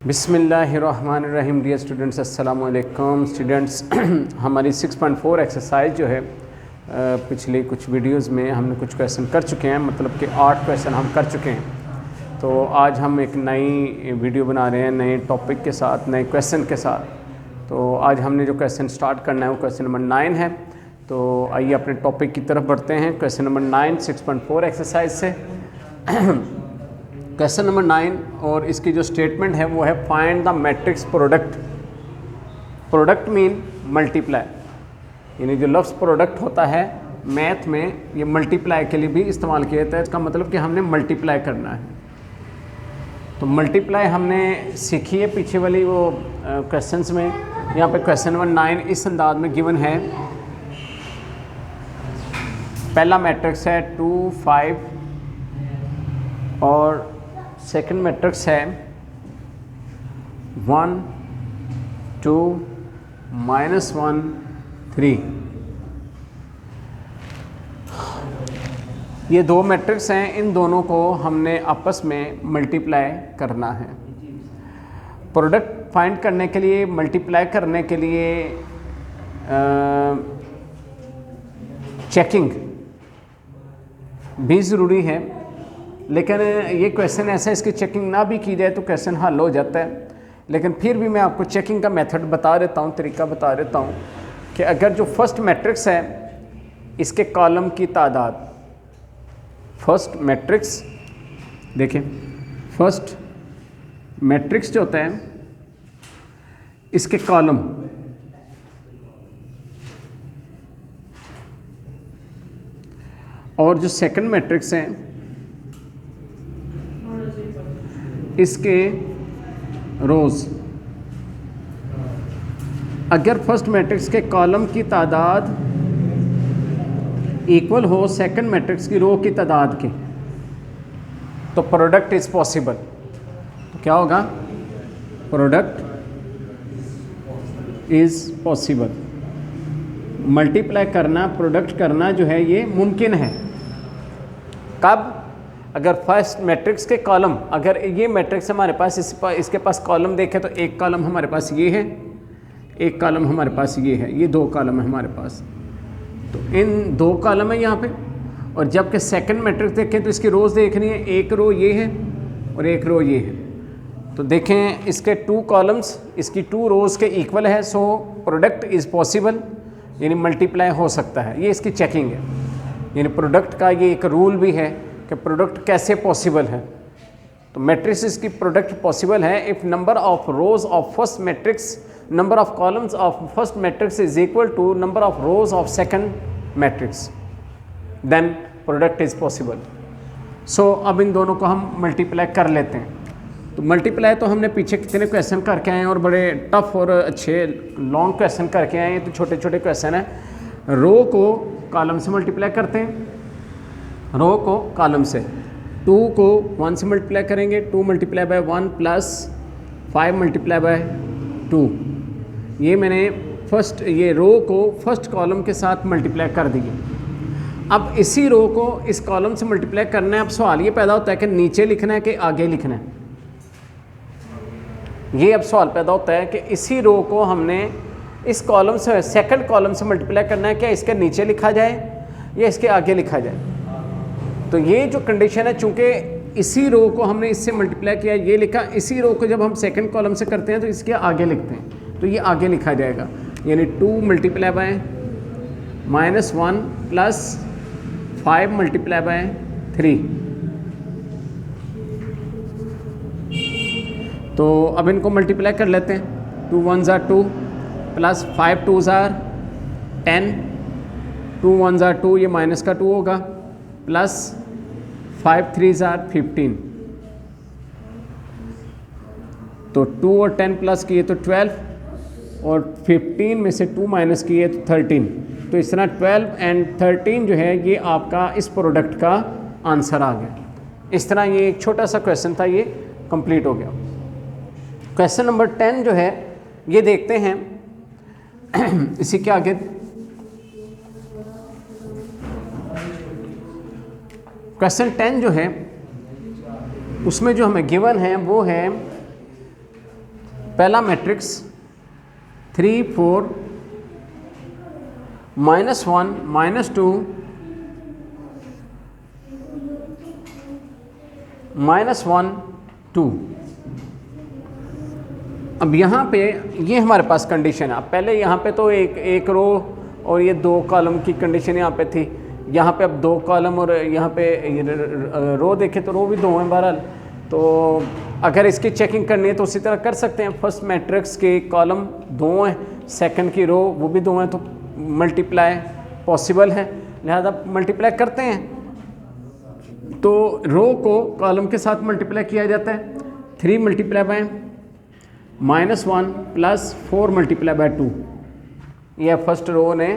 बिस्मिल्लाहिर्रहमानिर्रहीम। Dear students, अस्सलाम वालेकुम। स्टूडेंट्स, हमारी 6.4 एक्सरसाइज जो है पिछली कुछ वीडियोस में हमने कुछ क्वेश्चन कर चुके हैं, मतलब कि 8 क्वेश्चन हम कर चुके हैं। तो आज हम एक नई वीडियो बना रहे हैं नए टॉपिक के साथ, नए क्वेश्चन के साथ। तो आज हमने जो क्वेश्चन स्टार्ट करना है वो क्वेश्चन नंबर 9 है। तो आइए अपने टॉपिक की तरफ बढ़ते हैं। क्वेश्चन नंबर 9 6.4 एक्सरसाइज से क्वेश्चन नंबर 9 और इसकी जो स्टेटमेंट है वो है find the matrix product. Product mean multiply, यानी जो लफ्ज़ प्रोडक्ट होता है मैथ में ये मल्टीप्लाई के लिए भी इस्तेमाल किया जाता है। इसका मतलब कि हमने मल्टीप्लाई करना है। तो मल्टीप्लाई हमने सीखी है पीछे वाली वो क्वेश्चंस में। यहाँ पे क्वेश्चन नंबर 9 इस अंदाज में गिवन है। पहला मैट्रिक्स है 2 5 और सेकंड मैट्रिक्स है 1 2 -1 3। ये दो मैट्रिक्स हैं, इन दोनों को हमने आपस में मल्टीप्लाई करना है। प्रोडक्ट फाइंड करने के लिए, मल्टीप्लाई करने के लिए चेकिंग भी ज़रूरी है। लेकिन ये क्वेश्चन ऐसा है, इसकी चेकिंग ना भी की जाए तो क्वेश्चन हल हो जाता है। लेकिन फिर भी मैं आपको चेकिंग का मेथड बता देता हूँ, तरीका बता देता हूँ कि अगर जो फर्स्ट मैट्रिक्स है इसके कॉलम की तादाद, फर्स्ट मैट्रिक्स देखिए, फर्स्ट मैट्रिक्स जो होता है इसके कॉलम और जो सेकंड मैट्रिक्स है इसके रोज़, अगर फर्स्ट मैट्रिक्स के कॉलम की तादाद इक्वल हो सेकंड मैट्रिक्स की रो की तादाद के, तो प्रोडक्ट इज़ पॉसिबल। तो क्या होगा? Product is possible. मल्टीप्लाई करना, प्रोडक्ट करना जो है ये मुमकिन है। कब? अगर फर्स्ट मैट्रिक्स के कॉलम, अगर ये मैट्रिक्स हमारे पास इसके पास कॉलम देखें तो एक कॉलम हमारे पास ये है, एक कॉलम हमारे पास ये है, ये दो कॉलम है हमारे पास। तो इन दो कॉलम है यहाँ पे। और जबकि सेकंड मैट्रिक्स देखें तो इसकी रोज़ देखनी है, एक रो ये है और एक रो ये है। तो देखें इसके 2 कॉलम्स इसकी 2 रोज़ के इक्वल है। सो प्रोडक्ट इज़ पॉसिबल, यानी मल्टीप्लाई हो सकता है। ये इसकी चेकिंग है, यानी प्रोडक्ट का ये एक रूल भी है कि प्रोडक्ट कैसे पॉसिबल है। तो मैट्रिक्स की प्रोडक्ट पॉसिबल है if number of rows of first matrix, number of columns of first matrix is equal to number of rows of second matrix, then product is possible. So अब इन दोनों को हम multiply कर लेते हैं। तो मल्टीप्लाई तो हमने पीछे कितने क्वेश्चन करके आए हैं और बड़े टफ और अच्छे लॉन्ग क्वेश्चन करके आए हैं। तो छोटे छोटे क्वेश्चन हैं। रो को कॉलम से मल्टीप्लाई करते हैं, रो को कॉलम से। 2 को 1 से मल्टीप्लाई करेंगे, 2 multiply by 1 plus 5 multiply by 2। ये मैंने फर्स्ट ये रो को फर्स्ट कॉलम के साथ मल्टीप्लाई कर दिए। अब इसी रो को इस कॉलम से मल्टीप्लाई करना है। अब सवाल ये पैदा होता है कि नीचे लिखना है कि आगे लिखना है। ये अब सवाल पैदा होता है कि इसी रो को हमने इस कॉलम से, सेकंड कॉलम से मल्टीप्लाई करना है, क्या इसके नीचे लिखा जाए या इसके आगे लिखा जाए। तो ये जो कंडीशन है, चूंकि इसी रो को हमने इससे मल्टीप्लाई किया, ये लिखा, इसी रो को जब हम सेकंड कॉलम से करते हैं तो इसके आगे लिखते हैं, तो ये आगे लिखा जाएगा। यानी 2 multiply by -1 plus 5 multiply by 3। तो अब इनको मल्टीप्लाई कर लेते हैं। 2 1 ज़ा 2 प्लस 5 2 ज़ा 10, 2 1 ज़ा 2, ये माइनस का 2 होगा, प्लस 5 3 ज़ा 15। तो 2 और 10 प्लस किए तो 12 और 15 में से 2 माइनस किए तो 13। तो इस तरह 12 एंड 13 जो है ये आपका इस प्रोडक्ट का आंसर आ गया। इस तरह ये एक छोटा सा क्वेश्चन था, ये कंप्लीट हो गया। क्वेश्चन नंबर 10 जो है ये देखते हैं इसी के आगे। क्वेश्चन 10 जो है उसमें जो हमें गिवन है वो है पहला मैट्रिक्स 3 4 -1 -2 -1 2। अब यहाँ पे ये हमारे पास कंडीशन है। अब पहले यहाँ पे तो एक रो और ये 2 कॉलम की कंडीशन यहाँ पे थी, यहाँ पे अब 2 कॉलम और यहाँ पे रो देखें तो रो भी 2 हैं बहरहाल। तो अगर इसकी चेकिंग करनी है तो उसी तरह कर सकते हैं। फर्स्ट मैट्रिक्स के कॉलम 2 हैं, सेकंड की रो वो भी 2 हैं, तो मल्टीप्लाई पॉसिबल है, लिहाजा मल्टीप्लाई करते हैं। तो रो को कॉलम के साथ मल्टीप्लाई किया जाता है। 3 multiply by -1 plus 4 multiply by 2। यह फर्स्ट रो ने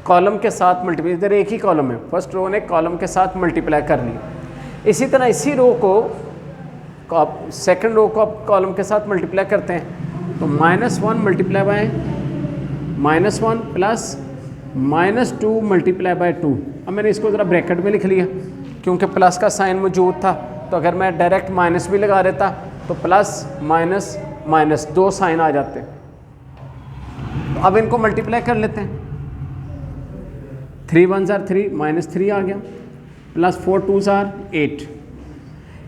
कॉलम के साथ मल्टीप्लाई, इधर एक ही कॉलम है, फर्स्ट रो ने कॉलम के साथ मल्टीप्लाई कर ली। इसी तरह इसी रो को आप सेकंड रो को आप कॉलम के साथ मल्टीप्लाई करते हैं, तो -1 multiply by -1 plus -2 multiply by 2। अब मैंने इसको ज़रा ब्रैकेट में लिख लिया क्योंकि प्लस का साइन मौजूद था, तो अगर मैं डायरेक्ट माइनस भी लगा देता तो प्लस माइनस माइनस 2 साइन आ जाते। तो अब इनको मल्टीप्लाई कर लेते हैं। 3 1 3 -3 आ गया, प्लस 4 2 8।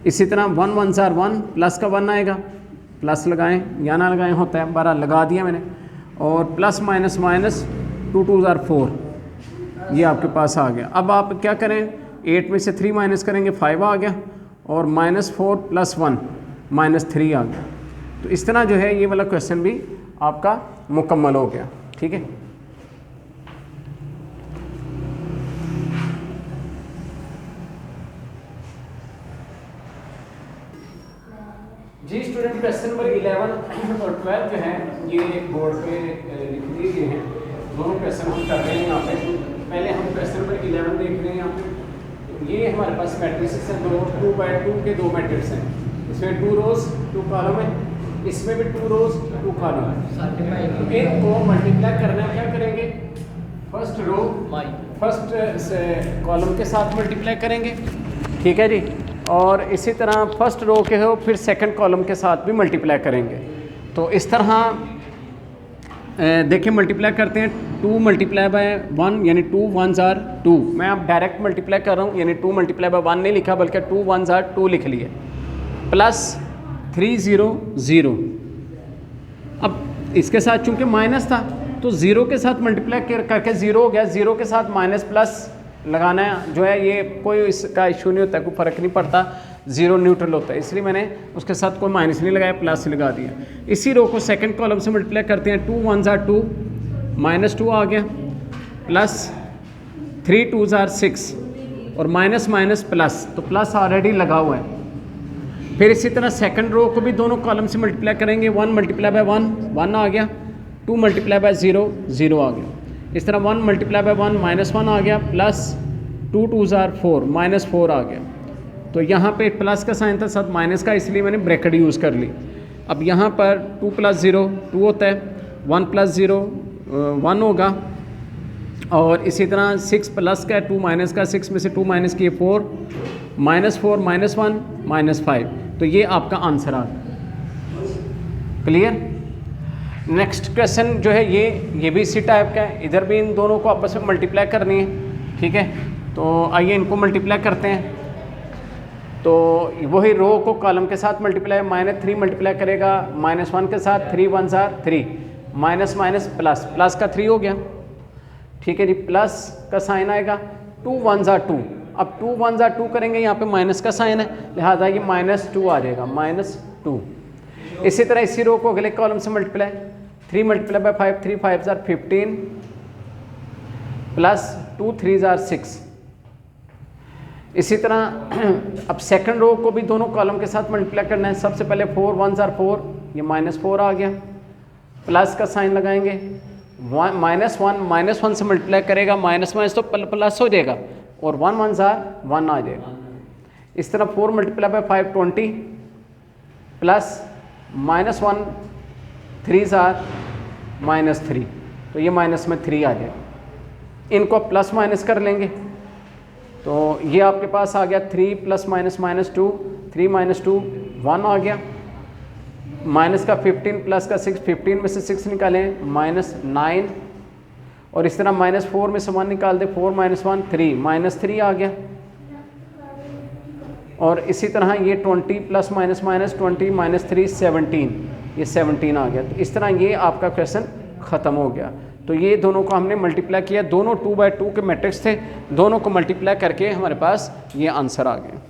इसी तरह 1 1 1 प्लस का 1 आएगा, प्लस लगाएं या ना लगाएं होता है, बारह लगा दिया मैंने। और प्लस माइनस माइनस 2 2 4, ये आपके पास आ गया। अब आप क्या करें, 8 में से 3 माइनस करेंगे 5 आ गया, और -4 + 1 -3 आ गया। तो इस तरह जो है ये वाला क्वेश्चन भी आपका मुकम्मल हो गया। ठीक है, जी स्टूडेंट, क्वेश्चन नंबर 11 और 12 जो है ये बोर्ड पे लिख दिए गए हैं। दोनों क्वेश्चन हम कर रहे हैं यहाँ पे। पहले हम क्वेश्चन नंबर 11 देख रहे हैं यहाँ पे। ये हमारे पास मैट्रिक्स हैं, 2 के 2 मैट्रिक्स हैं। इसमें 2 रोज 2 कॉलम है, इसमें भी 2 रोज 2 कॉलम है। तो इनको मल्टीप्लाई करना क्या करेंगे, फर्स्ट रो फर्स्ट कॉलम के साथ मल्टीप्लाई करेंगे। ठीक है जी, और इसी तरह फर्स्ट रो के हो फिर सेकंड कॉलम के साथ भी मल्टीप्लाई करेंगे। तो इस तरह देखिए मल्टीप्लाई करते हैं। 2 मल्टीप्लाई बाय 1 यानी 2 1s are 2। मैं अब डायरेक्ट मल्टीप्लाई कर रहा हूँ, यानी 2 मल्टीप्लाई बाय 1 नहीं लिखा बल्कि 2 1s are 2 लिख लिए, प्लस 3 0 0। अब इसके साथ चूंकि माइनस था तो 0 के साथ मल्टीप्लाई करके 0 हो गया। 0 के साथ माइनस प्लस लगाना जो है ये कोई इसका इशू नहीं होता है, कोई फ़र्क नहीं पड़ता, 0 न्यूट्रल होता है, इसलिए मैंने उसके साथ कोई माइनस नहीं लगाया, प्लस लगा दिया। इसी रो को सेकंड कॉलम से मल्टीप्लाई करते हैं। 2 1s are 2 -2 आ गया, प्लस 3 2s are 6, और माइनस माइनस प्लस, तो प्लस ऑलरेडी लगा हुआ है। फिर इसी तरह सेकंड रो को भी दोनों कॉलम से मल्टीप्लाई करेंगे। 1 मल्टीप्लाई बाय 1 1 आ गया, 2 मल्टीप्लाई बाय 0 0 आ गया। इस तरह 1 मल्टीप्लाई बाय 1 -1 आ गया, प्लस 2 2s are 4 -4 आ गया। तो यहाँ पे प्लस का साइन था साथ माइनस का, इसलिए मैंने ब्रैकेट यूज़ कर ली। अब यहाँ पर 2 + 0 2 होता है, 1 + 0 1 होगा, और इसी तरह 6 प्लस का 2 माइनस का, 6 में से 2 माइनस किए 4 -4 -1 -5। तो ये आपका आंसर आ गया। क्लियर। नेक्स्ट क्वेश्चन जो है ये भी इसी टाइप का है। इधर भी इन दोनों को आपस में मल्टीप्लाई करनी है। ठीक है, तो आइए इनको मल्टीप्लाई करते हैं। तो वही रो को कॉलम के साथ मल्टीप्लाई, -3 मल्टीप्लाई करेगा -1 के साथ, 3 1s are 3, minus minus plus, plus का 3 हो गया। ठीक है जी, प्लस का साइन आएगा, 2 1s are 2। अब 2 1s are 2 करेंगे, यहाँ पे माइनस का साइन है, लिहाजा ये -2 आ जाएगा, -2। इसी तरह इसी रो को अगले कॉलम से multiply, 3 multiply by 5 3 5s are 15, plus 2 3s are 6। इसी तरह अब सेकंड रो को भी दोनों कॉलम के साथ मल्टीप्लाई करना है। सबसे पहले 4 1s are 4, ये -4 आ गया, प्लस का साइन लगाएंगे, -1 से मल्टीप्लाई करेगा, माइनस माइनस तो प्लस हो जाएगा, और 1 1s are 1 आ जाएगा। इस तरह 4 multiply by 5 20, plus -1 3s are -3, तो ये माइनस में 3 आ जाएगा। इनको प्लस माइनस कर लेंगे, तो ये आपके पास आ गया 3 + -2 3 - 2 1 आ गया, माइनस का 15 प्लस का 6, 15 में से 6 निकालें -9, और इस तरह -4 में से 1 निकाल दे, 4 - 1 3, -3 आ गया। और इसी तरह ये 20 प्लस माइनस माइनस 20 -3 17, ये 17 आ गया। तो इस तरह ये आपका क्वेश्चन ख़त्म हो गया। तो ये दोनों को हमने मल्टीप्लाई किया, दोनों 2 बाय 2 के मैट्रिक्स थे, दोनों को मल्टीप्लाई करके हमारे पास ये आंसर आ गया।